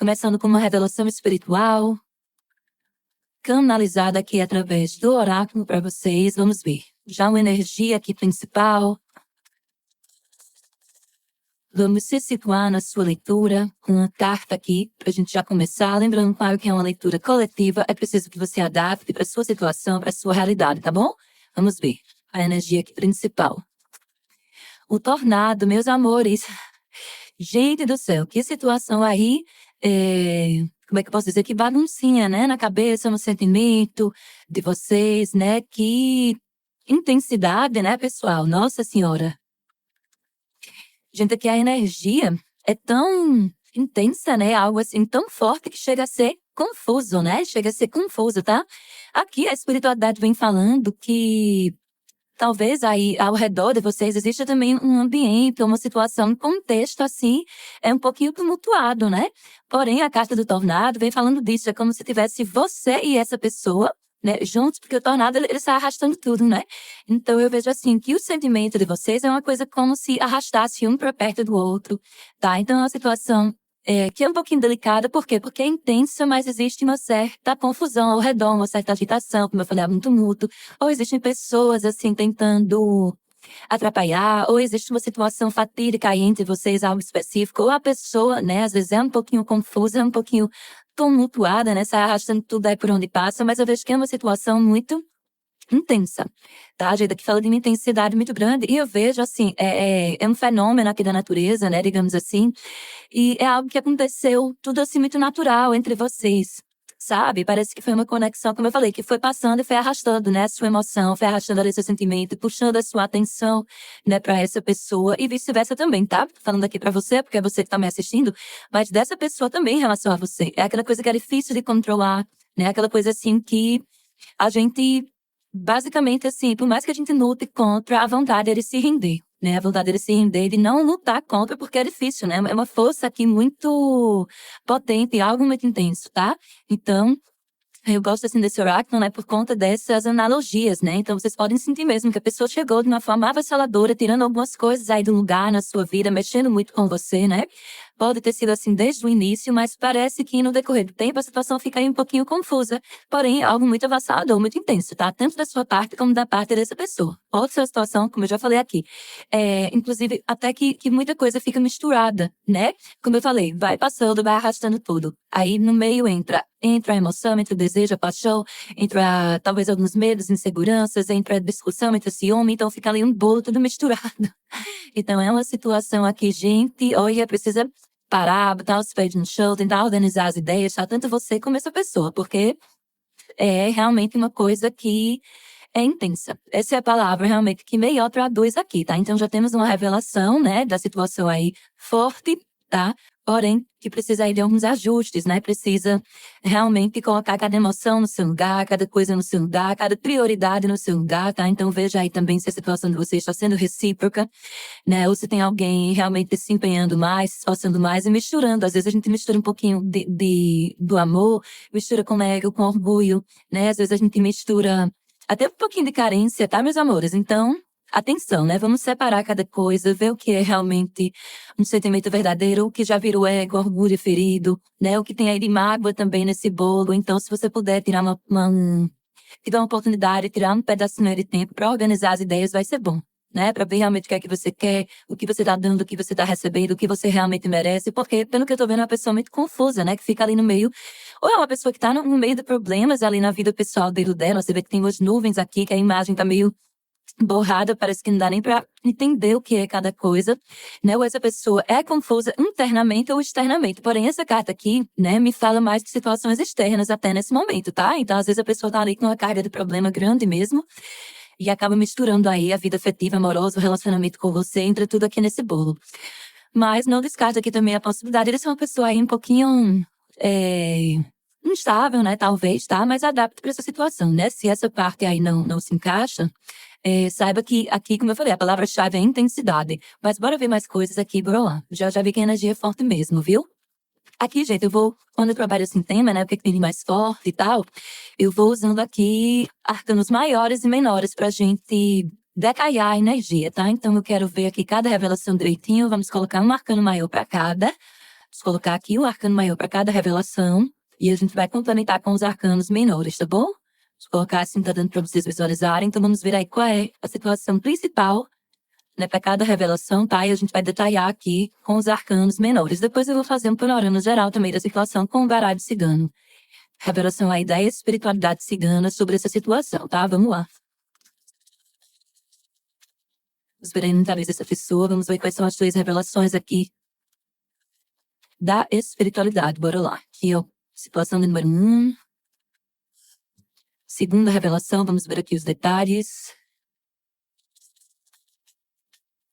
Começando com uma revelação espiritual, canalizada aqui através do oráculo para vocês. Vamos ver. Já uma energia aqui principal. Vamos se situar na sua leitura, com uma carta aqui, para a gente já começar. Lembrando, claro, que é uma leitura coletiva, é preciso que você adapte para a sua situação, para a sua realidade, tá bom? Vamos ver a energia aqui principal. O tornado, meus amores. Gente do céu, que situação aí, como é que eu posso dizer? Que baguncinha, né? Na cabeça, no sentimento de vocês, né? Que intensidade, né, pessoal? Nossa Senhora. Gente, aqui a energia é tão intensa, né? Algo assim tão forte que chega a ser confuso, né? Chega a ser confuso, tá? Aqui a espiritualidade vem falando que talvez aí ao redor de vocês exista também um ambiente, uma situação, um contexto assim, é um pouquinho tumultuado, né? Porém, a carta do tornado vem falando disso, é como se tivesse você e essa pessoa, né, juntos, porque o tornado ele sai arrastando tudo, né? Então eu vejo assim que o sentimento de vocês é uma coisa como se arrastasse um para perto do outro, tá? Então é uma situação que é um pouquinho delicada, por quê? Porque é intensa, mas existe uma certa confusão ao redor, uma certa agitação, como eu falei, há um tumulto, ou existem pessoas assim tentando atrapalhar, ou existe uma situação fatídica aí entre vocês, algo específico, ou a pessoa, né, às vezes é um pouquinho confusa, é um pouquinho tumultuada, né, sai arrastando tudo aí por onde passa, mas eu vejo que é uma situação muito intensa, tá? A gente aqui fala de uma intensidade muito grande, e eu vejo, assim, é um fenômeno aqui da natureza, né, digamos assim, e é algo que aconteceu tudo assim muito natural entre vocês, sabe? Parece que foi uma conexão, como eu falei, que foi passando e foi arrastando, né, a sua emoção, foi arrastando ali seu sentimento, puxando a sua atenção, né, pra essa pessoa e vice-versa também, tá? Falando aqui pra você, porque é você que tá me assistindo, mas dessa pessoa também em relação a você. É aquela coisa que é difícil de controlar, né? Aquela coisa assim que a gente, basicamente assim, por mais que a gente lute contra, a vontade é de se render, né? A vontade é de se render, de não lutar contra, porque é difícil, né? É uma força aqui muito potente, algo muito intenso, tá? Então, eu gosto assim desse oráculo, né, por conta dessas analogias, né? Então vocês podem sentir mesmo que a pessoa chegou de uma forma avassaladora, tirando algumas coisas aí do lugar na sua vida, mexendo muito com você, né? Pode ter sido assim desde o início, mas parece que no decorrer do tempo a situação fica aí um pouquinho confusa. Porém, é algo muito avassalador, muito intenso, tá? Tanto da sua parte como da parte dessa pessoa. Pode ser uma situação, como eu já falei aqui, inclusive até que muita coisa fica misturada, né? Como eu falei, vai passando, vai arrastando tudo. Aí no meio entra a emoção, entra o desejo, a paixão, entra talvez alguns medos, inseguranças, entra a discussão, entra o ciúme, então fica ali um bolo tudo misturado. Então é uma situação aqui, gente, olha, precisa parar, botar os pés no chão, tentar organizar as ideias, tá? Tanto você como essa pessoa, porque é realmente uma coisa que é intensa. Essa é a palavra realmente que melhor traduz aqui, tá? Então já temos uma revelação, né, da situação aí forte, tá? Porém, que precisa aí de alguns ajustes, né? Precisa realmente colocar cada emoção no seu lugar, cada coisa no seu lugar, cada prioridade no seu lugar, tá? Então veja aí também se a situação de vocês está sendo recíproca, né? Ou se tem alguém realmente se empenhando mais, se esforçando mais e misturando. Às vezes a gente mistura um pouquinho do amor, mistura com ego, com orgulho, né? Às vezes a gente mistura até um pouquinho de carência, tá, meus amores? Então, atenção, né? Vamos separar cada coisa, ver o que é realmente um sentimento verdadeiro, o que já virou ego, orgulho ferido, né? O que tem aí de mágoa também nesse bolo. Então, se você puder tirar tiver uma oportunidade, tirar um pedacinho aí de tempo para organizar as ideias, vai ser bom, né? Para ver realmente o que é que você quer, o que você tá dando, o que você tá recebendo, o que você realmente merece. Porque, pelo que eu tô vendo, é uma pessoa muito confusa, né? Que fica ali no meio. Ou é uma pessoa que tá no meio de problemas ali na vida pessoal dela. Você vê que tem umas nuvens aqui, que a imagem tá meio borrada, parece que não dá nem pra entender o que é cada coisa, né? Ou essa pessoa é confusa internamente ou externamente. Porém, essa carta aqui, né, me fala mais de situações externas até nesse momento, tá? Então, às vezes a pessoa tá ali com uma carga de problema grande mesmo e acaba misturando aí a vida afetiva, amorosa, o relacionamento com você, entra tudo aqui nesse bolo. Mas não descarta aqui também a possibilidade de ser uma pessoa aí um pouquinho instável, né? Talvez, tá? Mas adapta para essa situação, né? Se essa parte aí não se encaixa, saiba que aqui, como eu falei, a palavra-chave é intensidade. Mas bora ver mais coisas aqui, bora lá. Já vi que a energia é forte mesmo, viu? Aqui, gente, quando eu trabalho assim tema, né, o que tem de mais forte e tal, eu vou usando aqui arcanos maiores e menores pra gente decalhar a energia, tá? Então eu quero ver aqui cada revelação direitinho, vamos colocar um arcano maior pra cada, Vamos colocar aqui o arcano maior para cada revelação. E a gente vai complementar com os arcanos menores, tá bom? Vou colocar assim, tá dando para vocês visualizarem. Então, vamos ver aí qual é a situação principal, né, para cada revelação, tá? E a gente vai detalhar aqui com os arcanos menores. Depois eu vou fazer um panorama geral também da situação com o baralho cigano. Revelação aí da espiritualidade cigana sobre essa situação, tá? Vamos lá. Vamos ver aí talvez essa pessoa. Vamos ver quais são as 2 revelações aqui da espiritualidade. Bora lá. Aqui, ó. Situação número 1. Segunda revelação, vamos ver aqui os detalhes.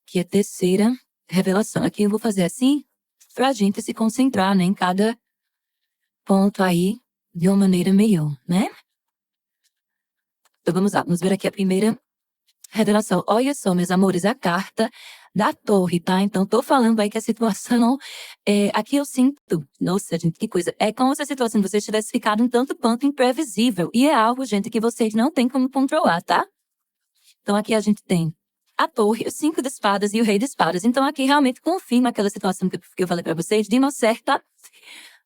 Aqui é a terceira revelação. Aqui eu vou fazer assim, pra gente se concentrar, né, em cada ponto aí, de uma maneira melhor, né? Então vamos lá, vamos ver aqui a primeira revelação. Olha só, meus amores, a carta da torre, tá? Então, tô falando aí que a situação, aqui eu sinto, nossa, gente, que coisa, é como se a situação de vocês tivesse ficado um tanto quanto imprevisível, e é algo, gente, que vocês não têm como controlar, tá? Então, aqui a gente tem a torre, o 5 de espadas e o rei de espadas. Então, aqui realmente confirma aquela situação que eu falei pra vocês, de uma certa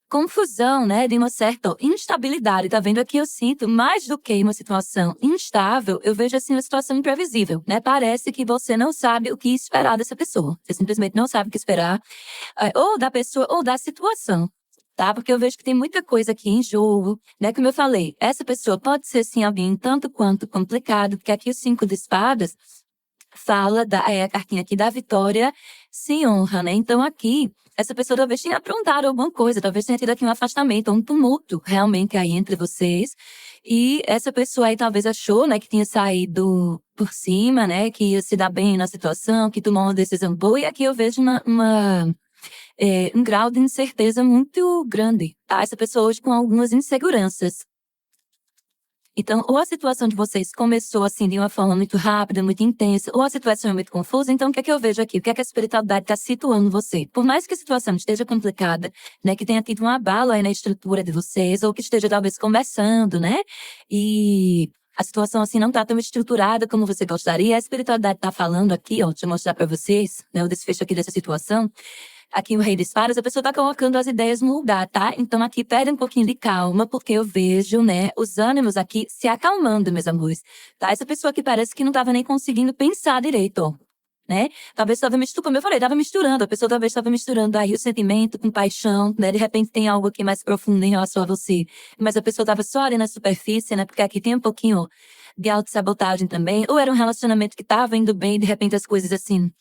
confusão, né, de uma certa instabilidade. Tá vendo aqui? Eu sinto mais do que uma situação instável, eu vejo assim uma situação imprevisível, né? Parece que você não sabe o que esperar dessa pessoa. Você simplesmente não sabe o que esperar, ou da pessoa ou da situação, tá? Porque eu vejo que tem muita coisa aqui em jogo, né? Como eu falei, essa pessoa pode ser sim alguém tanto quanto complicado, porque aqui o 5 de espadas fala a cartinha aqui da vitória se honra, né? Então aqui, essa pessoa talvez tenha aprontado alguma coisa, talvez tenha tido aqui um afastamento, um tumulto realmente aí entre vocês. E essa pessoa aí talvez achou, né, que tinha saído por cima, né, que ia se dar bem na situação, que tomou uma decisão boa. E aqui eu vejo um grau de incerteza muito grande, tá? Essa pessoa hoje com algumas inseguranças. Então, ou a situação de vocês começou assim de uma forma muito rápida, muito intensa, ou a situação é muito confusa. Então, o que é que eu vejo aqui? O que é que a espiritualidade está situando você? Por mais que a situação esteja complicada, né, que tenha tido um abalo aí na estrutura de vocês, ou que esteja talvez começando, né, e a situação assim não está tão estruturada como você gostaria, a espiritualidade está falando aqui, ó, deixa eu mostrar para vocês, né, o desfecho aqui dessa situação. Aqui o rei de espadas, a pessoa tá colocando as ideias no lugar, tá? Então aqui pede um pouquinho de calma, porque eu vejo, né, os ânimos aqui se acalmando, meus amores, tá? Essa pessoa aqui parece que não tava nem conseguindo pensar direito, ó, né? Talvez estava misturando, como eu falei, tava misturando, a pessoa talvez estava misturando aí o sentimento com paixão, né? De repente tem algo aqui mais profundo em relação a você, mas a pessoa tava só ali na superfície, né? Porque aqui tem um pouquinho de autossabotagem também, ou era um relacionamento que tava indo bem, de repente as coisas assim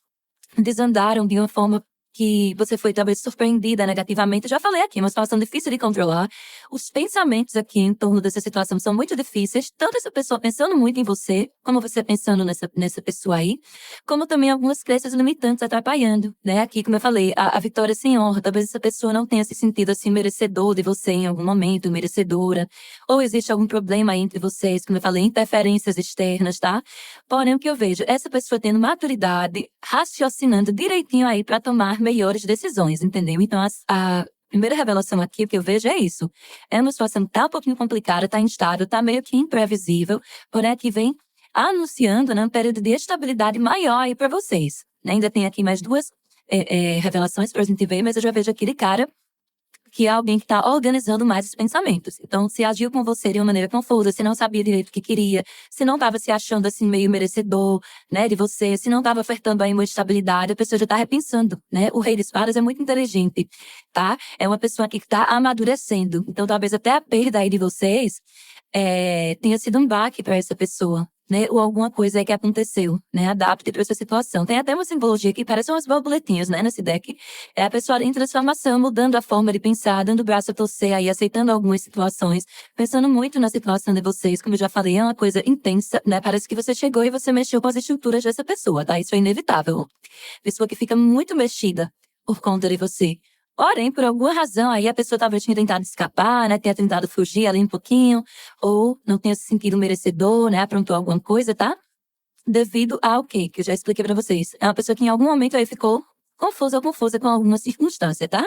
desandaram de uma forma que você foi talvez surpreendida negativamente. Eu já falei aqui, é uma situação difícil de controlar. Os pensamentos aqui em torno dessa situação são muito difíceis. Tanto essa pessoa pensando muito em você, como você pensando nessa pessoa aí, como também algumas crenças limitantes atrapalhando, né? Aqui, como eu falei, a vitória sem honra. Talvez essa pessoa não tenha se sentido assim merecedor de você em algum momento, merecedora. Ou existe algum problema aí entre vocês, como eu falei, interferências externas, tá? Porém, o que eu vejo, essa pessoa tendo maturidade, raciocinando direitinho aí pra tomar melhores decisões, entendeu? Então, a primeira revelação aqui que eu vejo é isso. É uma situação que tá um pouquinho complicada, tá instável, tá meio que imprevisível, porém aqui vem anunciando, né, um período de estabilidade maior aí pra vocês, né? Ainda tem aqui mais 2 revelações pra gente ver, mas eu já vejo aqui de cara que é alguém que está organizando mais os pensamentos. Então, se agiu com você de uma maneira confusa, se não sabia direito o que queria, se não estava se achando assim meio merecedor, né, de você, se não estava ofertando aí uma estabilidade, a pessoa já está repensando, né? O rei de espadas é muito inteligente, tá? É uma pessoa aqui que está amadurecendo. Então, talvez até a perda aí de vocês tenha sido um baque para essa pessoa, né? Ou alguma coisa aí que aconteceu, né? Adapte para essa situação. Tem até uma simbologia que parece umas borboletinhas, né? Nesse deck. É a pessoa em transformação, mudando a forma de pensar, dando o braço a torcer aí, aceitando algumas situações, pensando muito na situação de vocês. Como eu já falei, é uma coisa intensa, né? Parece que você chegou e você mexeu com as estruturas dessa pessoa, tá? Isso é inevitável. Pessoa que fica muito mexida por conta de você. Porém, por alguma razão, aí a pessoa talvez tenha tentado escapar, né? Tenha tentado fugir ali um pouquinho, ou não tenha se sentido merecedor, né? Aprontou alguma coisa, tá? Devido ao quê? Que eu já expliquei pra vocês. É uma pessoa que em algum momento aí ficou confusa ou confusa com alguma circunstância, tá?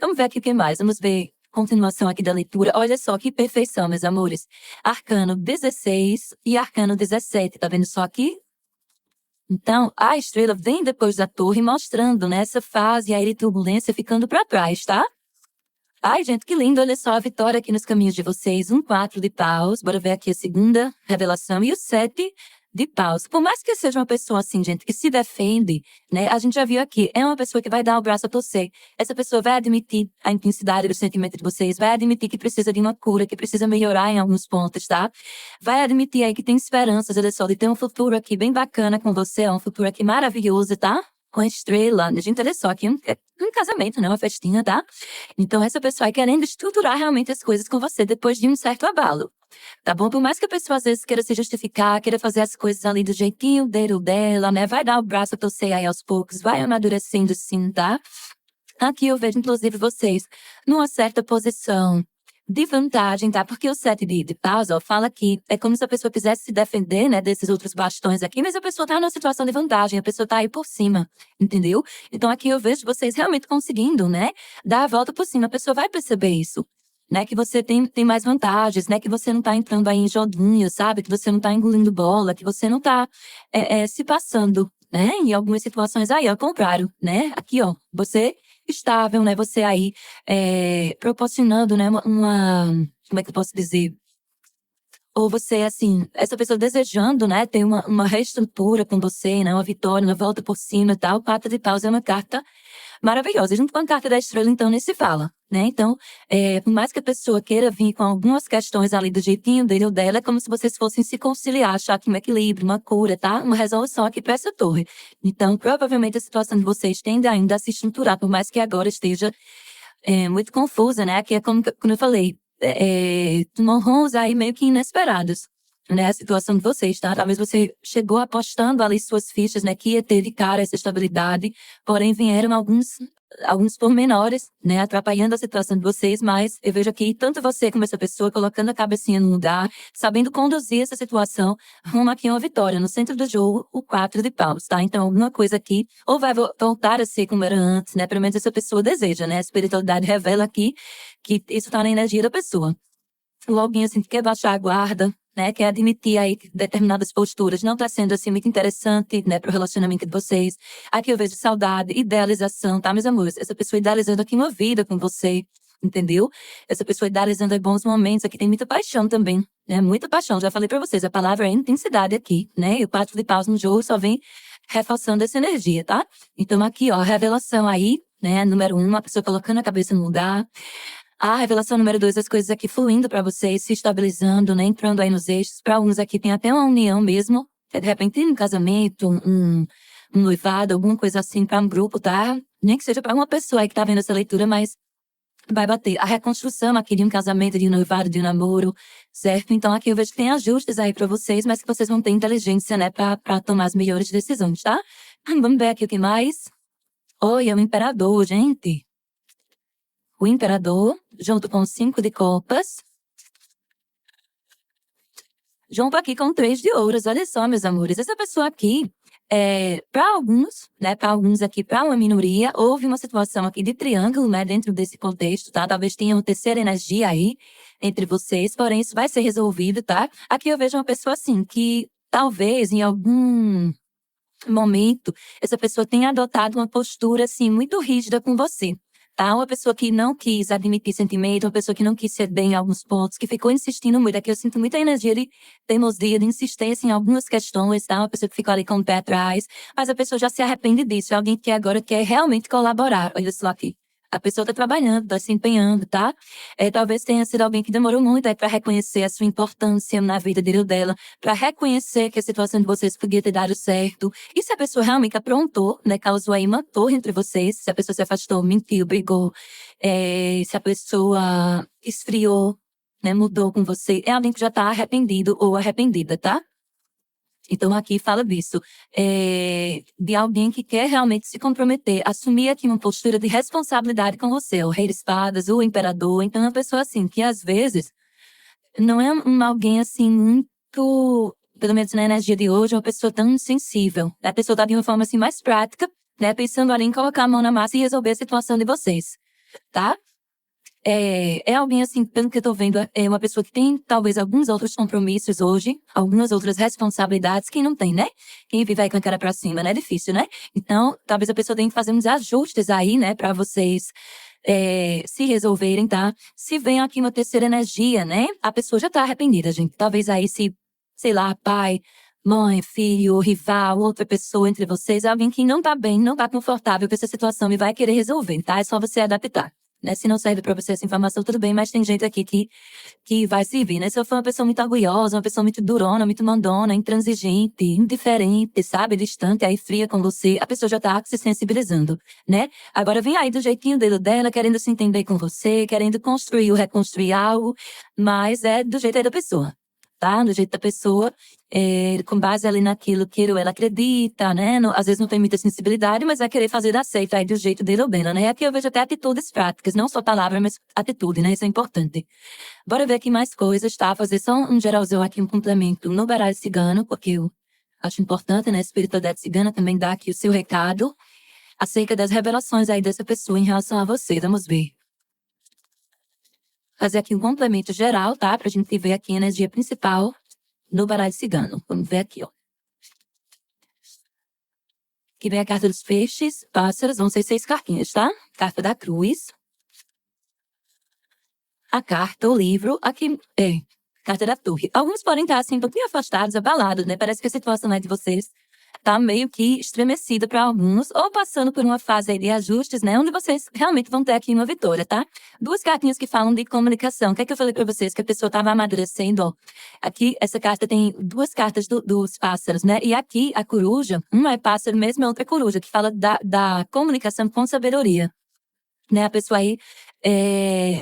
Vamos ver aqui o que mais. Vamos ver continuação aqui da leitura. Olha só que perfeição, meus amores. Arcano 16 e arcano 17. Tá vendo só aqui? Então, a estrela vem depois da torre mostrando, né, essa fase aí de turbulência ficando para trás, tá? Ai, gente, que lindo. Olha só a vitória aqui nos caminhos de vocês. 4 de paus. Bora ver aqui a segunda revelação. E o 7 de paus. Por mais que seja uma pessoa assim, gente, que se defende, né? A gente já viu aqui, é uma pessoa que vai dar o braço a torcer. Essa pessoa vai admitir a intensidade do sentimento de vocês, vai admitir que precisa de uma cura, que precisa melhorar em alguns pontos, tá? Vai admitir aí que tem esperanças, olha só, de ter um futuro aqui bem bacana com você, um futuro aqui maravilhoso, tá? Com a estrela. Gente, olha só, aqui um casamento, né? Uma festinha, tá? Então, essa pessoa aí querendo estruturar realmente as coisas com você depois de um certo abalo. Tá bom? Por mais que a pessoa às vezes queira se justificar, queira fazer as coisas ali do jeitinho dele ou dela, né? Vai dar o braço a torcer aí aos poucos, vai amadurecendo sim, tá? Aqui eu vejo, inclusive, vocês numa certa posição de vantagem, tá? Porque o 7 de paus, ó, fala que é como se a pessoa quisesse se defender, né, desses outros bastões aqui, mas a pessoa tá numa situação de vantagem, a pessoa tá aí por cima, entendeu? Então aqui eu vejo vocês realmente conseguindo, né, dar a volta por cima, a pessoa vai perceber isso. Né, que você tem mais vantagens, né, que você não tá entrando aí em joguinho, sabe, que você não tá engolindo bola, que você não tá se passando, né, em algumas situações aí, ao contrário, né, aqui, ó, você estável, né, você aí proporcionando, né, como é que eu posso dizer? Ou você, assim, essa pessoa desejando, né, ter uma reestrutura com você, né, uma vitória, uma volta por cima e tal. 4 de paus é uma carta maravilhosa. Junto com a carta da estrela, então, nem se fala, né? Então, por mais que a pessoa queira vir com algumas questões ali do jeitinho dele ou dela, é como se vocês fossem se conciliar, achar que um equilíbrio, uma cura, tá? Uma resolução aqui para essa torre. Então, provavelmente a situação de vocês tende ainda a se estruturar, por mais que agora esteja muito confusa, né? Que é como eu falei, morrons aí meio que inesperados, né? A situação de vocês, tá? Talvez você chegou apostando ali suas fichas, né? Que ia ter de cara essa estabilidade, porém vieram alguns pormenores, né? Atrapalhando a situação de vocês, mas eu vejo aqui tanto você como essa pessoa colocando a cabecinha no lugar, sabendo conduzir essa situação rumo aqui a uma vitória. No centro do jogo, o 4 de paus, tá? Então, alguma coisa aqui ou vai voltar a ser como era antes, né? Pelo menos essa pessoa deseja, né? A espiritualidade revela aqui que isso tá na energia da pessoa. Alguém assim que quer baixar a guarda, né, quer admitir aí que determinadas posturas não tá sendo assim muito interessante, né, pro relacionamento de vocês. Aqui eu vejo saudade, idealização, tá, meus amores? Essa pessoa idealizando aqui uma vida com você, entendeu? Essa pessoa idealizando aí bons momentos, aqui tem muita paixão também, né, muita paixão. Já falei pra vocês, a palavra é intensidade aqui, né, e o 4 de paus no jogo só vem reforçando essa energia, tá? Então aqui, ó, a revelação aí, né, número 1, a pessoa colocando a cabeça no lugar. A revelação número 2, as coisas aqui fluindo pra vocês, se estabilizando, né? Entrando aí nos eixos. Pra alguns aqui tem até uma união mesmo. De repente, um casamento, um noivado, alguma coisa assim pra um grupo, tá? Nem que seja pra uma pessoa aí que tá vendo essa leitura, mas vai bater. A reconstrução aqui de um casamento, de um noivado, de um namoro, certo? Então aqui eu vejo que tem ajustes aí pra vocês, mas que vocês vão ter inteligência, né? Pra tomar as melhores decisões, tá? Vamos ver aqui o que mais. Olha, o imperador, gente. O imperador, junto com 5 de copas. Junto aqui com 3 de ouros. Olha só, meus amores. Essa pessoa aqui, para alguns, né? Para alguns aqui, para uma minoria, houve uma situação aqui de triângulo, né? Dentro desse contexto, tá? Talvez tenha uma terceira energia aí entre vocês, porém isso vai ser resolvido, tá? Aqui eu vejo uma pessoa assim, que talvez em algum momento essa pessoa tenha adotado uma postura assim muito rígida com você. Tá? Uma pessoa que não quis admitir sentimento, uma pessoa que não quis ceder em alguns pontos, que ficou insistindo muito. Aqui eu sinto muita energia de teimosia, de insistência em algumas questões, tá? Uma pessoa que ficou ali com o pé atrás, mas a pessoa já se arrepende disso. É alguém que agora quer realmente colaborar. Olha só aqui. A pessoa tá trabalhando, tá se empenhando, tá? Talvez tenha sido alguém que demorou muito aí pra reconhecer a sua importância na vida dele ou dela, pra reconhecer que a situação de vocês podia ter dado certo. E se a pessoa realmente aprontou, né, causou aí uma torre entre vocês, se a pessoa se afastou, mentiu, brigou, se a pessoa esfriou, né, mudou com você, é alguém que já tá arrependido ou arrependida, tá? Então aqui fala disso, de alguém que quer realmente se comprometer, assumir aqui uma postura de responsabilidade com você, o rei de espadas, o imperador. Então é uma pessoa assim, que às vezes não é alguém assim muito, pelo menos na energia de hoje, uma pessoa tão sensível. A pessoa tá de uma forma assim mais prática, né, pensando ali em colocar a mão na massa e resolver a situação de vocês, tá? É alguém assim, pelo que eu tô vendo, é uma pessoa que tem talvez alguns outros compromissos hoje, algumas outras responsabilidades que não tem, né? Quem vive aí com a cara pra cima, né? É difícil, né? Então, talvez a pessoa tenha que fazer uns ajustes aí, né? Pra vocês se resolverem, tá? Se vem aqui uma terceira energia, né? A pessoa já tá arrependida, gente. Talvez aí se, sei lá, pai, mãe, filho, rival, outra pessoa entre vocês, alguém que não tá bem, não tá confortável com essa situação e vai querer resolver, tá? É só você adaptar. Né? Se não serve pra você essa informação, tudo bem, mas tem gente aqui que vai servir, né? Se eu for uma pessoa muito orgulhosa, uma pessoa muito durona, muito mandona, intransigente, indiferente, sabe? Distante, aí fria com você, a pessoa já tá se sensibilizando, né? Agora vem aí do jeitinho dela, querendo se entender com você, querendo construir ou reconstruir algo, mas é do jeito aí da pessoa. Tá? Do jeito da pessoa, com base ali naquilo que ele ou ela acredita, né? Às vezes não tem muita sensibilidade, mas vai querer fazer dar certo aí do jeito dele ou dela, né? Aqui eu vejo até atitudes práticas, não só palavras, mas atitude, né? Isso é importante. Bora ver aqui mais coisas, tá? Fazer só um geralzão aqui, um complemento no baralho cigano, porque eu acho importante, né? A espiritualidade cigana também dá aqui o seu recado acerca das revelações aí dessa pessoa em relação a você. Vamos ver. Fazer aqui um complemento geral, tá? Pra gente ver aqui a energia principal no baralho cigano. Vamos ver aqui, ó. Aqui vem a carta dos peixes, pássaros, vão ser 6 cartinhas, tá? Carta da cruz. A carta, o livro, aqui carta da torre. Alguns podem estar assim um pouquinho afastados, abalados, né? Parece que a situação de vocês tá meio que estremecida para alguns, ou passando por uma fase aí de ajustes, né? Onde vocês realmente vão ter aqui uma vitória, tá? 2 cartinhas que falam de comunicação. O que é que eu falei para vocês? Que a pessoa tava amadurecendo, ó. Aqui, essa carta tem 2 cartas dos pássaros, né? E aqui, a coruja, uma é pássaro mesmo, a outra é coruja, que fala da comunicação com sabedoria. Né, a pessoa aí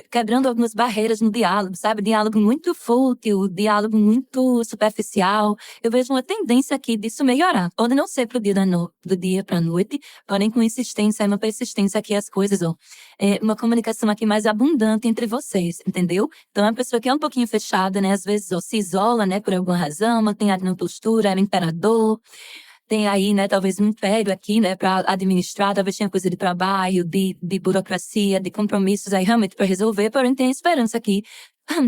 quebrando algumas barreiras no diálogo, sabe? Diálogo muito fútil, diálogo muito superficial. Eu vejo uma tendência aqui disso melhorar. Pode não ser pro dia do dia pra noite, porém com insistência, uma persistência aqui as coisas, ó. Uma comunicação aqui mais abundante entre vocês, entendeu? Então é uma pessoa que é um pouquinho fechada, né? Às vezes, ó, se isola, né? Por alguma razão, mantém a postura, era imperador. Tem aí, né, talvez um império aqui, né, para administrar, talvez tenha coisa de trabalho, de burocracia, de compromissos aí realmente para resolver, porém tem esperança aqui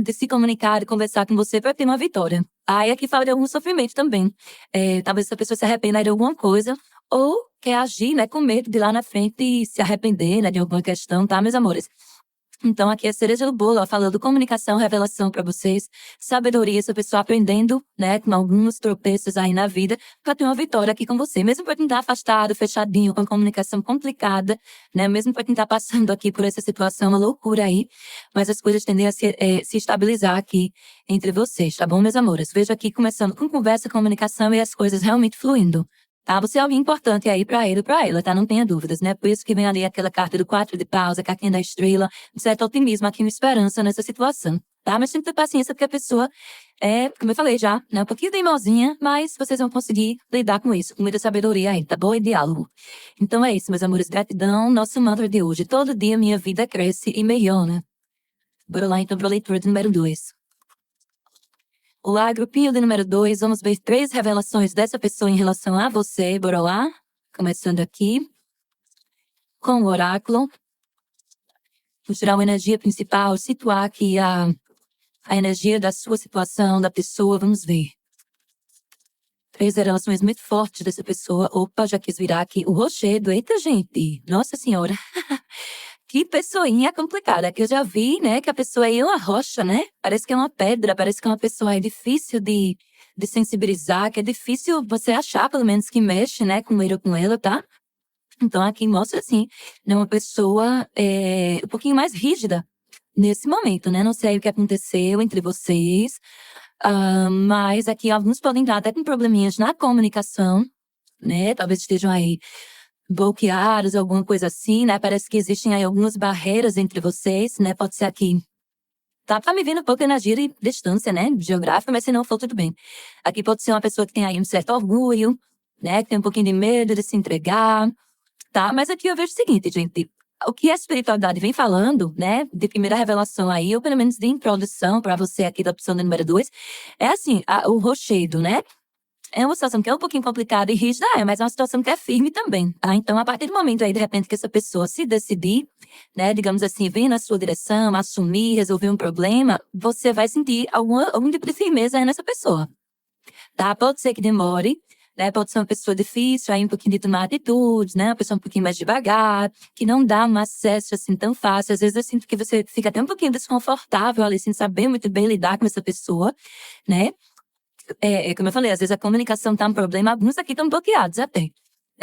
de se comunicar, de conversar com você para ter uma vitória. Aí aqui fala de algum sofrimento também. Talvez essa pessoa se arrependa de alguma coisa, ou quer agir, né, com medo de lá na frente se arrepender, né, de alguma questão, tá, meus amores? Então, aqui é a cereja do bolo, ó, falando comunicação, revelação pra vocês, sabedoria, essa pessoa aprendendo, né, com alguns tropeços aí na vida, pra ter uma vitória aqui com você. Mesmo pra quem tá afastado, fechadinho, com a comunicação complicada, né, mesmo pra quem tá passando aqui por essa situação, uma loucura aí, mas as coisas tendem a se estabilizar aqui entre vocês, tá bom, meus amores? Vejo aqui começando com conversa, comunicação e as coisas realmente fluindo. Tá? Você é alguém importante aí pra ele ou pra ela, tá? Não tenha dúvidas, né? Por isso que vem ali aquela carta do 4 de paus, a cartinha da estrela, um certo otimismo aqui, uma esperança nessa situação, tá? Mas tem que ter paciência porque a pessoa como eu falei já, né? Um pouquinho teimosinha, mas vocês vão conseguir lidar com isso, com muita sabedoria aí, tá bom? E diálogo. Então é isso, meus amores, gratidão. Nosso mantra de hoje, todo dia minha vida cresce e melhora. Bora lá então pra leitura do número 2. Olá, grupinho de número 2, vamos ver 3 revelações dessa pessoa em relação a você, bora lá? Começando aqui, com o oráculo. Vou tirar uma energia principal, situar aqui a energia da sua situação, da pessoa, vamos ver. 3 revelações muito fortes dessa pessoa. Opa, já quis virar aqui o rochedo, eita gente, nossa senhora. Que pessoinha complicada, que eu já vi, né, que a pessoa aí é uma rocha, né? Parece que é uma pedra, parece que é uma pessoa aí difícil de sensibilizar, que é difícil você achar, pelo menos, que mexe, né, com ele ou com ela, tá? Então aqui mostra, assim, né, uma pessoa um pouquinho mais rígida nesse momento, né? Não sei o que aconteceu entre vocês, mas aqui alguns podem estar até com probleminhas na comunicação, né? Talvez estejam aí bloqueados, alguma coisa assim, né? Parece que existem aí algumas barreiras entre vocês, né? Pode ser aqui. Tá me vindo um pouco de energia de distância, né? Geográfica, mas se não for, tudo bem. Aqui pode ser uma pessoa que tem aí um certo orgulho, né? Que tem um pouquinho de medo de se entregar, tá? Mas aqui eu vejo o seguinte, gente. O que a espiritualidade vem falando, né? De primeira revelação aí, ou pelo menos de introdução para você aqui da opção do número 2, é assim, o rochedo, né? É uma situação que é um pouquinho complicada e rígida, mas é uma situação que é firme também, tá? Então, a partir do momento aí, de repente, que essa pessoa se decidir, né, digamos assim, vir na sua direção, assumir, resolver um problema, você vai sentir algum tipo de firmeza aí nessa pessoa, tá? Pode ser que demore, né? Pode ser uma pessoa difícil, aí um pouquinho de tomar atitudes, né? Uma pessoa um pouquinho mais devagar, que não dá um acesso assim tão fácil. Às vezes eu sinto que você fica até um pouquinho desconfortável ali, sem saber muito bem lidar com essa pessoa, né? Como eu falei, às vezes a comunicação tá um problema, alguns aqui estão bloqueados até.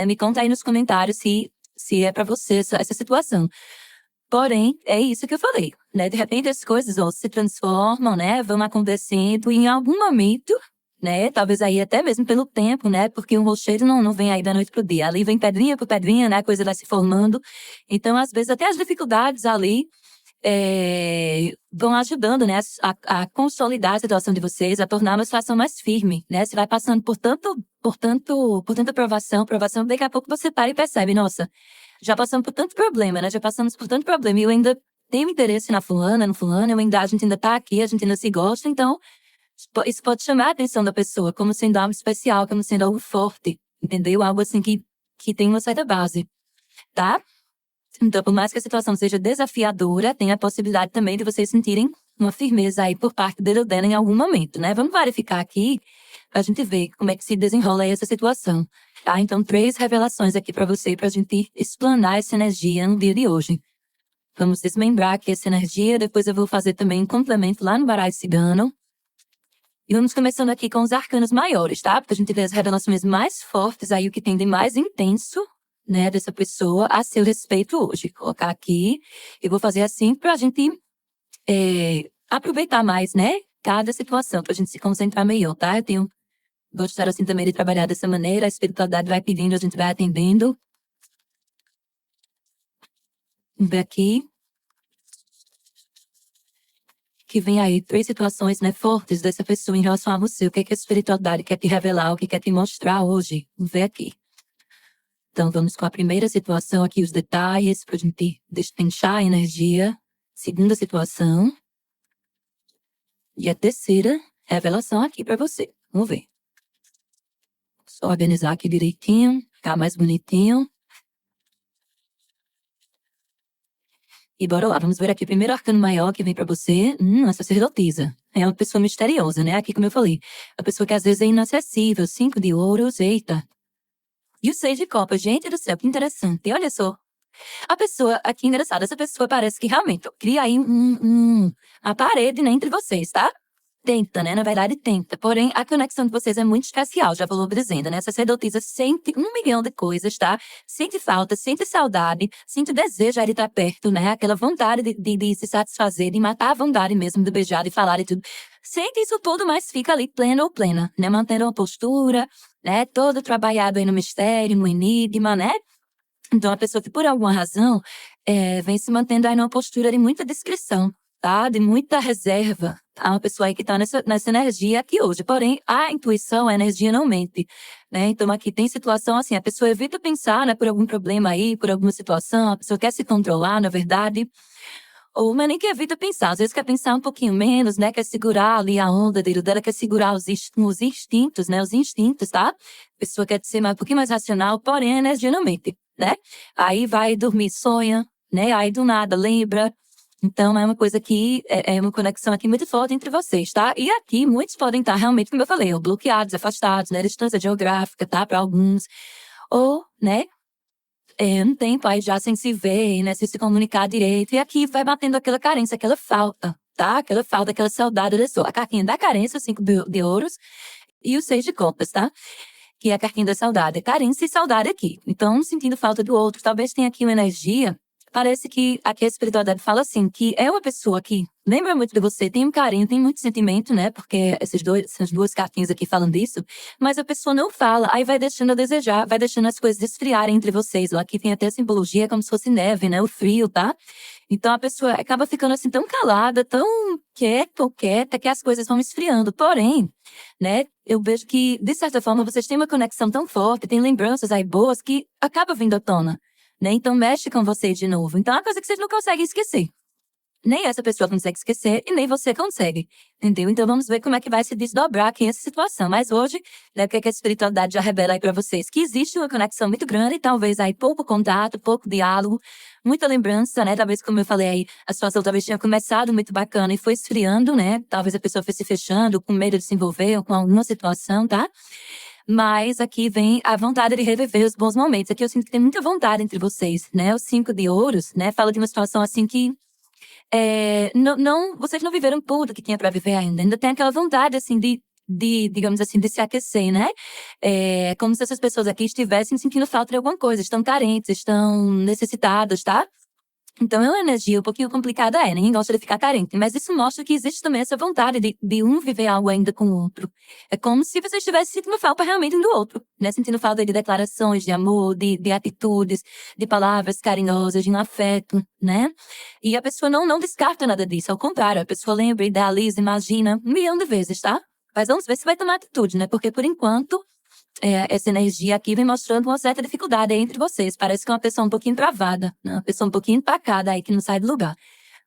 Me conta aí nos comentários se é pra você essa situação. Porém, é isso que eu falei, né? De repente as coisas se transformam, né? Vão acontecendo e em algum momento, né? Talvez aí até mesmo pelo tempo, né? Porque um rochedo não vem aí da noite pro dia. Ali vem pedrinha por pedrinha, né? A coisa vai se formando. Então, às vezes, até as dificuldades ali vão ajudando, né, a consolidar a situação de vocês, a tornar uma situação mais firme, né? Você vai passando por tanta provação, daqui a pouco você para e percebe, nossa, já passamos por tanto problema, né? Já passamos por tanto problema e eu ainda tenho interesse na fulana, no fulano, a gente ainda tá aqui, a gente ainda se gosta, então isso pode chamar a atenção da pessoa como sendo algo especial, como sendo algo forte, entendeu? Algo assim que tem uma certa base, tá? Então, por mais que a situação seja desafiadora, tem a possibilidade também de vocês sentirem uma firmeza aí por parte dele ou dela em algum momento, né? Vamos verificar aqui pra gente ver como é que se desenrola aí essa situação, tá? Então, 3 revelações aqui pra você, pra gente explanar essa energia no dia de hoje. Vamos desmembrar aqui essa energia, depois eu vou fazer também um complemento lá no baralho cigano. E vamos começando aqui com os arcanos maiores, tá? Pra gente ver as revelações mais fortes aí, o que tem de mais intenso, né, dessa pessoa a seu respeito hoje. Vou colocar aqui e vou fazer assim pra gente aproveitar mais, né, cada situação, pra gente se concentrar melhor, tá? Eu gostar assim também de trabalhar dessa maneira, a espiritualidade vai pedindo, a gente vai atendendo. Vamos ver aqui. Que vem aí 3 situações, né, fortes dessa pessoa em relação a você. O que é que a espiritualidade quer te revelar, o que quer te mostrar hoje? Vamos ver aqui. Então, vamos com a primeira situação aqui, os detalhes, pra gente destrinchar a energia. Segunda situação. E a terceira revelação aqui pra você. Vamos ver. Só organizar aqui direitinho, ficar mais bonitinho. E bora lá, vamos ver aqui o primeiro arcano maior que vem pra você. A sacerdotisa. É uma pessoa misteriosa, né? Aqui, como eu falei. A pessoa que às vezes é inacessível. 5 de ouros, eita. E o 6 de copas, gente do céu, que interessante. Olha só. A pessoa, aqui engraçada, essa pessoa parece que realmente cria aí a parede, né, entre vocês, tá? Tenta, né? Na verdade, tenta. Porém, a conexão de vocês é muito especial, já vou dizendo, né? Essa sacerdotisa sente 1 milhão de coisas, tá? Sente falta, sente saudade, sente desejo de estar perto, né? Aquela vontade de se satisfazer, de matar a vontade mesmo, de beijar, de falar e tudo. Sente isso tudo, mas fica ali plena ou plena, né? Mantendo uma postura, né? Todo trabalhado aí no mistério, no enigma, né? Então, a pessoa que, por alguma razão, vem se mantendo aí numa postura de muita discrição, tá? De muita reserva, tá? Uma pessoa aí que tá nessa energia aqui hoje. Porém, a intuição, a energia não mente, né? Então, aqui tem situação assim, a pessoa evita pensar, né, por algum problema aí, por alguma situação, a pessoa quer se controlar, na verdade. Ou mas nem que evita pensar, às vezes quer pensar um pouquinho menos, né? Quer segurar ali a onda dela, quer segurar os instintos, né? Os instintos, tá? A pessoa quer ser um pouquinho mais racional, porém a energia não mente, né? Aí vai dormir, sonha, né? Aí do nada lembra. Então é uma coisa que é uma conexão aqui muito forte entre vocês, tá? E aqui muitos podem estar realmente, como eu falei, ou bloqueados, afastados, né? Distância geográfica, tá? Para alguns. Ou, né? Um tempo aí já sem se ver, né, sem se comunicar direito, e aqui vai batendo aquela carência, aquela falta, tá? Aquela falta, aquela saudade da sua. A cartinha da carência, 5 de ouros, e o 6 de copas, tá? Que é a cartinha da saudade. Carência e saudade aqui. Então, sentindo falta do outro, talvez tenha aqui uma energia. Parece que aqui a espiritualidade fala assim, que é uma pessoa que lembra muito de você, tem um carinho, tem muito sentimento, né? Porque essas 2 cartinhas aqui falam disso. Mas a pessoa não fala, aí vai deixando a desejar, vai deixando as coisas esfriarem entre vocês. Aqui tem até a simbologia como se fosse neve, né? O frio, tá? Então a pessoa acaba ficando assim tão calada, tão quieta ou quieta, que as coisas vão esfriando. Porém, né? Eu vejo que, de certa forma, vocês têm uma conexão tão forte, tem lembranças aí boas que acaba vindo à tona. Né? Então mexe com você de novo. Então é uma coisa que vocês não conseguem esquecer. Nem essa pessoa consegue esquecer e nem você consegue, entendeu? Então vamos ver como é que vai se desdobrar aqui essa situação. Mas hoje, né, o que é que a espiritualidade já revela aí pra vocês? Que existe uma conexão muito grande, talvez aí pouco contato, pouco diálogo, muita lembrança, né? Talvez, como eu falei aí, a situação talvez tenha começado muito bacana e foi esfriando, né? Talvez a pessoa foi se fechando, com medo de se envolver com alguma situação, tá? Mas aqui vem a vontade de reviver os bons momentos. Aqui eu sinto que tem muita vontade entre vocês, né? O 5 de ouros, né? Fala de uma situação assim que vocês não viveram tudo que tinha pra viver ainda. Ainda tem aquela vontade, assim, digamos assim, de se aquecer, né? É como se essas pessoas aqui estivessem sentindo falta de alguma coisa, estão carentes, estão necessitadas, tá? Então é uma energia um pouquinho complicada, ninguém gosta de ficar carente, mas isso mostra que existe também essa vontade de um viver algo ainda com o outro. É como se você estivesse sentindo falta realmente um do outro, né? Sentindo falta de declarações de amor, de atitudes, de palavras carinhosas, de um afeto, né? E a pessoa não descarta nada disso, ao contrário, a pessoa lembra, idealiza, imagina 1 milhão de vezes, tá? Mas vamos ver se vai tomar atitude, né? Porque por enquanto, essa energia aqui vem mostrando uma certa dificuldade aí entre vocês. Parece que é uma pessoa um pouquinho travada, né? Uma pessoa um pouquinho empacada aí, que não sai do lugar.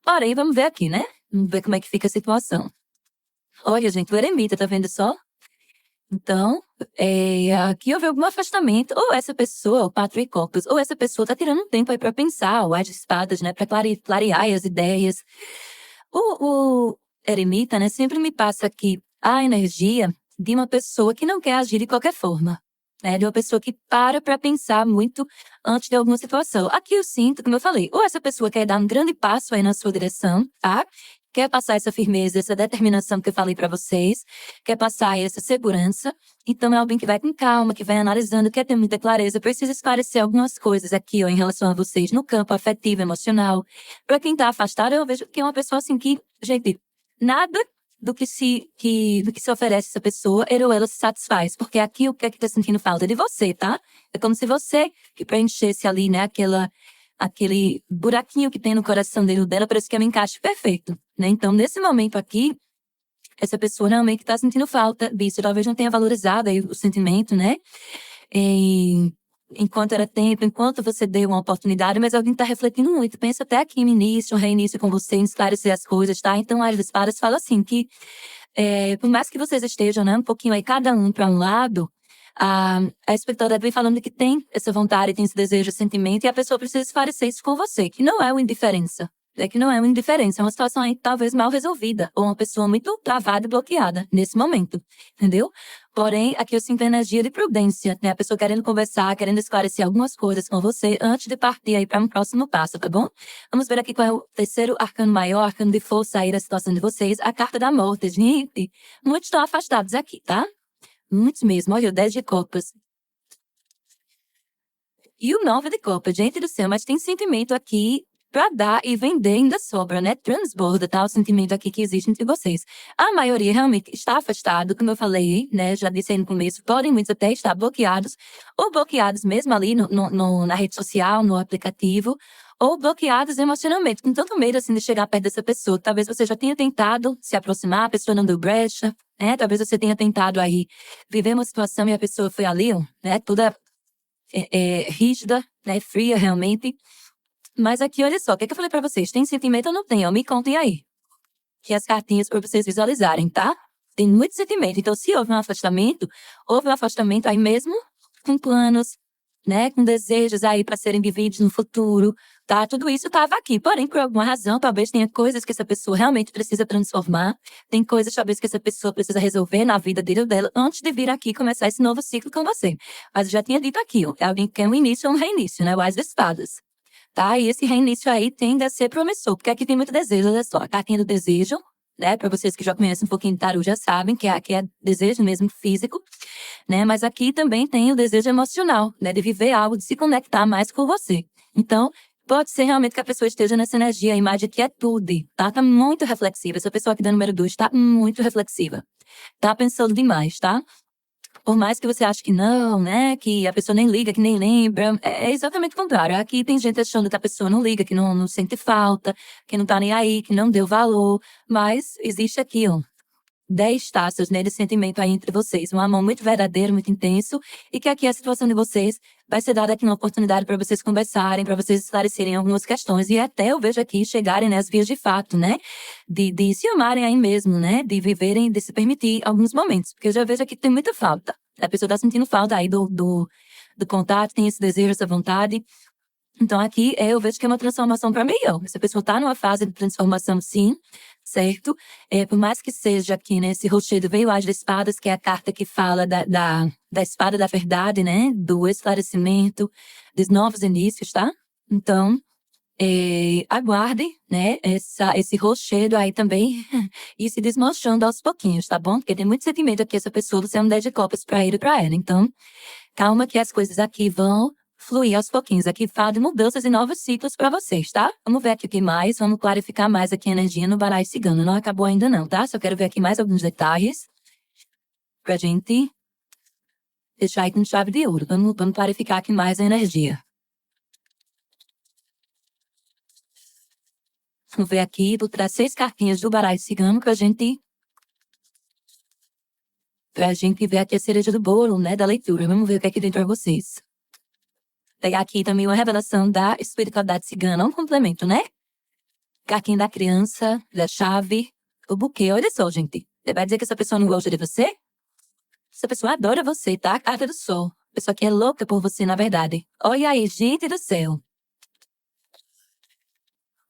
Porém, vamos ver aqui, né? Vamos ver como é que fica a situação. Olha, gente, o eremita, tá vendo só? Então, aqui houve algum afastamento. Ou essa pessoa, o Quatro de Copas, ou essa pessoa tá tirando um tempo aí pra pensar, o As de Espadas, né? Pra clarear as ideias. O eremita, né? Sempre me passa aqui a energia de uma pessoa que não quer agir de qualquer forma, né? De uma pessoa que para pra pensar muito antes de alguma situação. Aqui eu sinto, como eu falei, ou essa pessoa quer dar um grande passo aí na sua direção, tá? Quer passar essa firmeza, essa determinação que eu falei pra vocês, quer passar essa segurança. Então é alguém que vai com calma, que vai analisando, quer ter muita clareza, precisa esclarecer algumas coisas aqui, ó, em relação a vocês, no campo afetivo, emocional. Pra quem tá afastado, eu vejo que é uma pessoa assim que, gente, nada do que se oferece a essa pessoa, ele ou ela se satisfaz. Porque aqui o que é que tá sentindo falta? De você, tá? É como se você que preenchesse ali, né, aquele buraquinho que tem no coração dele ou dela, parece que é um encaixe perfeito, né? Então, nesse momento aqui, essa pessoa realmente tá sentindo falta disso. Talvez não tenha valorizado aí o sentimento, né? Enquanto era tempo, enquanto você deu uma oportunidade, mas alguém tá refletindo muito. Pensa até aqui no início, um reinício com você, em esclarecer as coisas, tá? Então, As de Espadas fala assim, que por mais que vocês estejam, né, um pouquinho aí, cada um pra um lado, a espectadora vem falando que tem essa vontade, tem esse desejo, esse sentimento, e a pessoa precisa esclarecer isso com você, que não é uma indiferença. Que não é uma indiferença, é uma situação aí talvez mal resolvida, ou uma pessoa muito travada e bloqueada nesse momento, entendeu? Porém, aqui eu sinto energia de prudência, né? A pessoa querendo conversar, querendo esclarecer algumas coisas com você antes de partir aí para um próximo passo, tá bom? Vamos ver aqui qual é o terceiro arcano maior, arcano de força aí da situação de vocês, a carta da morte. Gente, muitos estão afastados aqui, tá? Muitos mesmo. Olha, o 10 de copas. E o 9 de copas, gente do céu, mas tem sentimento aqui pra dar e vender ainda sobra, né? Transborda, tá? O sentimento aqui que existe entre vocês. A maioria realmente está afastado, como eu falei, né? Já disse aí no começo, podem muitos até estar bloqueados, ou bloqueados mesmo ali na rede social, no aplicativo, ou bloqueados emocionalmente, com tanto medo, assim, de chegar perto dessa pessoa. Talvez você já tenha tentado se aproximar, a pessoa não deu brecha, né? Talvez você tenha tentado aí viver uma situação e a pessoa foi ali, né? Toda rígida, né? Fria, realmente. Mas aqui, olha só, o que eu falei pra vocês? Tem sentimento ou não tem? Me contem aí. Que as cartinhas pra vocês visualizarem, tá? Tem muito sentimento. Então, se houve um afastamento aí mesmo com planos, né? Com desejos aí pra serem vividos no futuro, tá? Tudo isso tava aqui. Porém, por alguma razão, talvez tenha coisas que essa pessoa realmente precisa transformar. Tem coisas, talvez, que essa pessoa precisa resolver na vida dele ou dela antes de vir aqui começar esse novo ciclo com você. Mas eu já tinha dito aqui, ó. É alguém que quer um início ou um reinício, né? O As de Espadas. Tá? E esse reinício aí tende a ser promissor, porque aqui tem muito desejo, olha só. A cartinha do desejo, né? Pra vocês que já conhecem um pouquinho de tarô, já sabem que é desejo mesmo físico, né? Mas aqui também tem o desejo emocional, né? De viver algo, de se conectar mais com você. Então, pode ser realmente que a pessoa esteja nessa energia, a imagem que é tudo, tá? Tá muito reflexiva. Essa pessoa aqui da número 2 tá muito reflexiva. Tá pensando demais, tá? Por mais que você ache que não, né, que a pessoa nem liga, que nem lembra, é exatamente o contrário. Aqui tem gente achando que a pessoa não liga, que não sente falta, que não tá nem aí, que não deu valor. Mas existe aqui, ó, 10 taças, né, de sentimento aí entre vocês. Um amor muito verdadeiro, muito intenso. E que aqui a situação de vocês vai ser dada aqui uma oportunidade para vocês conversarem, para vocês esclarecerem algumas questões. E até eu vejo aqui chegarem, né, as vias de fato, né? De se amarem aí mesmo, né? De viverem, de se permitir alguns momentos. Porque eu já vejo aqui que tem muita falta. A pessoa tá sentindo falta aí do contato, tem esse desejo, essa vontade. Então aqui eu vejo que é uma transformação para melhor. Essa pessoa tá numa fase de transformação, sim, certo? Por mais que seja aqui, né, esse rochedo veio as de espadas, que é a carta que fala da espada da verdade, né? Do esclarecimento, dos novos inícios, tá? Então, aguarde, né, esse rochedo aí também e se desmanchando aos pouquinhos, tá bom? Porque tem muito sentimento aqui, essa pessoa, você é um 10 de copas pra ele e pra ela. Então, calma que as coisas aqui vão fluir aos pouquinhos. Aqui fala de mudanças e novos ciclos pra vocês, tá? Vamos ver aqui o que mais, vamos clarificar mais aqui a energia no baralho cigano. Não acabou ainda não, tá? Só quero ver aqui mais alguns detalhes pra gente deixar aí com chave de ouro. Vamos clarificar aqui mais a energia. Vamos ver aqui, vou trazer 6 cartinhas do baralho cigano pra gente ver aqui a cereja do bolo, né, da leitura. Vamos ver o que é aqui dentro pra vocês. Tem aqui também uma revelação da espiritualidade cigana, um complemento, né? Cartinha da criança, da chave, o buquê. Olha só, gente. Você vai dizer que essa pessoa não gosta de você? Essa pessoa adora você, tá? A carta do sol. A pessoa que é louca por você, na verdade. Olha aí, gente do céu.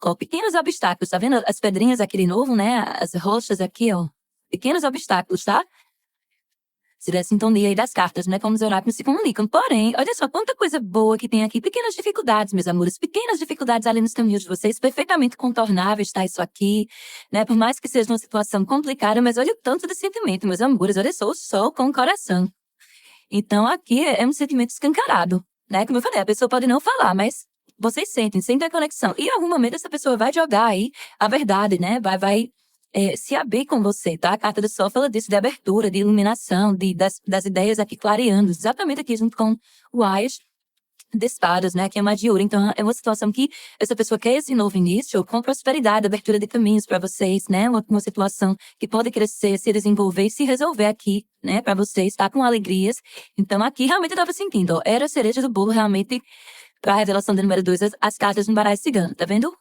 Ó, pequenos obstáculos, tá vendo as pedrinhas aqui de novo, né? As rochas aqui, ó. Pequenos obstáculos, tá? Se desse sintonia aí das cartas, né? Como os oráculos se comunicam. Porém, olha só quanta coisa boa que tem aqui. Pequenas dificuldades, meus amores. Pequenas dificuldades ali nos caminhos de vocês. Perfeitamente contornáveis, tá? Isso aqui, né? Por mais que seja uma situação complicada, mas olha o tanto de sentimento, meus amores. Olha só o sol com o coração. Então, aqui é um sentimento escancarado, né? Como eu falei, a pessoa pode não falar, mas vocês sentem a conexão. E em algum momento essa pessoa vai jogar aí a verdade, né? Vai se abrir com você, tá? A carta do sol fala disso, de abertura, de iluminação, das ideias aqui clareando, exatamente aqui junto com o Ais de espadas, né? Que é uma de ouro. Então, é uma situação que essa pessoa quer esse novo início com prosperidade, abertura de caminhos para vocês, né? Uma situação que pode crescer, se desenvolver e se resolver aqui, né? Para vocês, tá? Com alegrias. Então, aqui realmente eu tava sentindo, ó, era a cereja do bolo realmente para a revelação do número 2, as cartas no baralho cigano, tá vendo?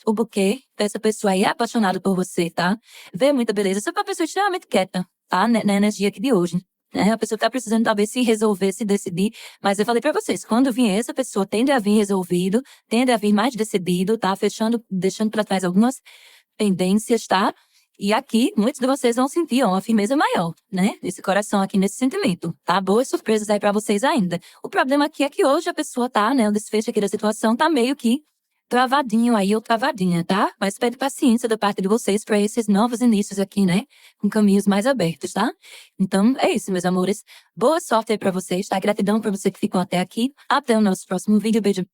O buquê dessa pessoa aí é apaixonado por você, tá? Vê muita beleza, só pra pessoa extremamente quieta, tá? Na energia aqui de hoje. Né? A pessoa tá precisando talvez se resolver, se decidir. Mas eu falei pra vocês, quando vier essa pessoa tende a vir resolvido, tende a vir mais decidido, tá? Deixando pra trás algumas pendências, tá? E aqui, muitos de vocês vão sentir uma firmeza maior, né? Nesse coração aqui, nesse sentimento, tá? Boas surpresas aí pra vocês ainda. O problema aqui é que hoje a pessoa tá, né? O desfecho aqui da situação tá meio que travadinho aí ou travadinha, tá? Mas pede paciência da parte de vocês para esses novos inícios aqui, né? Com caminhos mais abertos, tá? Então, é isso, meus amores. Boa sorte aí pra vocês, tá? Gratidão pra você que ficou até aqui. Até o nosso próximo vídeo. Beijo.